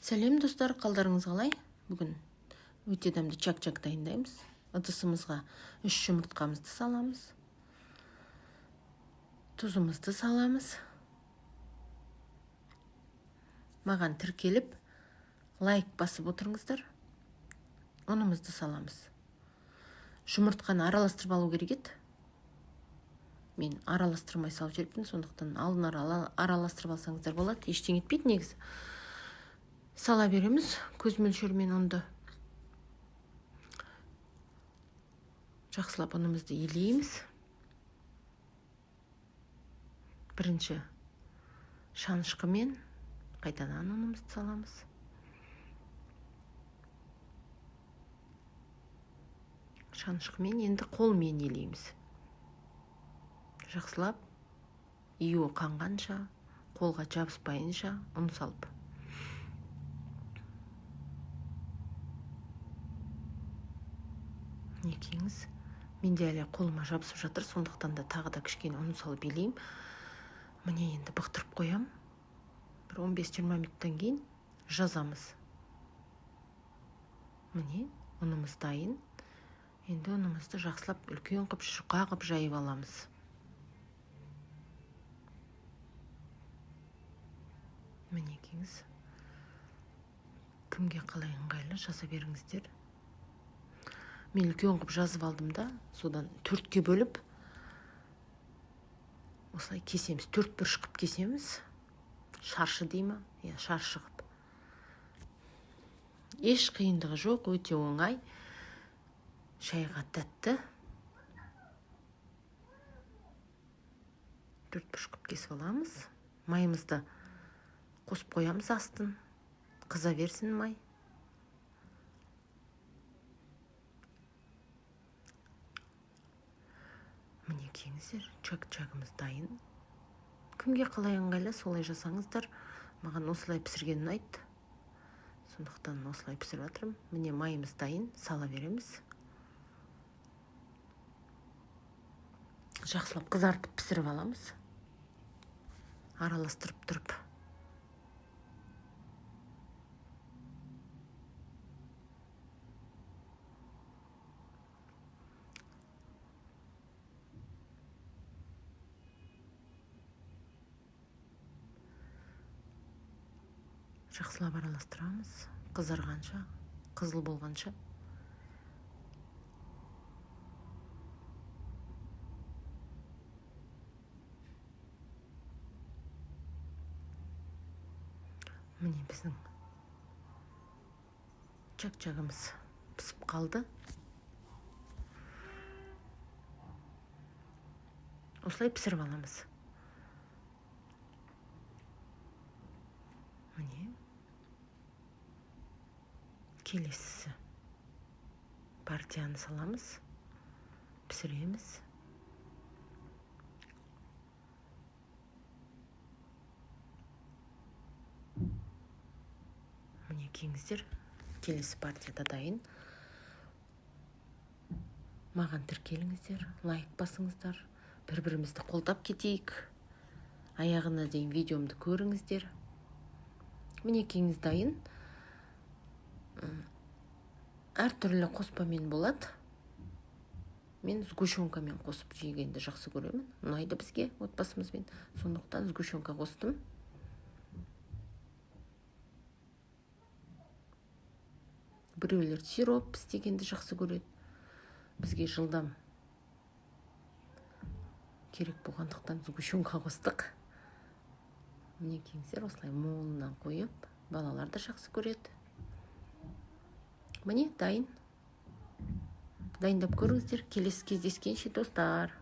Сәлем достар, қалдарыңыз қалай? Бүгін өте дәмді чак-чак дайындаймыз. Ыдысымызға 3 жұмыртқамызды саламыз. Тұзымызды саламыз. Маған тіркеліп, лайк басып отырыңыздар. Ұнымызды саламыз. Жұмыртқаны араластырып алу керек еді. Мен араластырмай салып жіберіппін, сондықтан алдын араластырып алсаңыздар болады. Ештеңе етпейді негізі. Сала береміз, көз мөлшерімен ұнды. Жақсылап ұнымызды елейміз. Бірінші шанышқымен қайтадан ұнымызды саламыз. Шанышқымен енді қолмен елейміз. Жақсылап июі қанғанша, қолға жабыспайынша ұн салып. Екеңіз, менде әлі қолыма жабысып жатыр, сондықтан да тағы да кішкене ұн салып елеймін. Міне енді бұқтырып қоям. Бір 15-20 минуттан кейін жазамыз. Міне ұнымыз дайын. Енді ұнымызды жақсылап үлкен қып, жұқа қып жайып аламыз. Міне екеңіз, кімге қалай ыңғайлы жаза беріңіздер. Мен үлкен қып жазып алдым да, содан 4-ке бөліп, осылай кесеміз, 4 бұрыш қып кесеміз. Шаршы деймі? Шаршы қып. Еш қиындығы жоқ, өте оңай. Шайға тәтті. 4 бұрыш қып кесіп аламыз. Майымызды қосып қоямыз астын. Қыза берсін май. Міне кеңіздер, чак-чагымыз дайын. Кімге қалай ыңғайлы, солай жасаңыздар. Маған осылай пісірген ұнайды. Сондықтан осылай пісіріп жатырмын. Міне майымыз дайын, сала береміз. Жақсылап қызартып пісіріп аламыз. Араластырып тұрып. Жақсылап араластырамыз, қызарғанша, қызыл болғанша. Міне біздің чак-чагымыз пісіп қалды. Осылай пісіріп аламыз. Міне. Келесі партияны саламыз, пісіреміз. Міне кеңіздер, келесі партияда дайын. Маған тіркеліңіздер, лайк басыңыздар, бір-бірімізді қолдап кетейік. Аяғына дейін видеомды көріңіздер. Міне кеңіз дайын. Әртүрлі қоспамен болады. Мен сгущенкамен қосып жегенді жақсы көремін. Ұнайды бізге отбасымызбен. Сондықтан сгущенка қостым. Біреулер сироп істегенді жақсы көреді. Бізге жылдам керек болғандықтан сгущенка қостық. Міне кеңіздер, осылай молынан қойып, балалар да жақсы көреді. Міне дайын. Дайындап көріңіздер. Келесі кездескенше достар.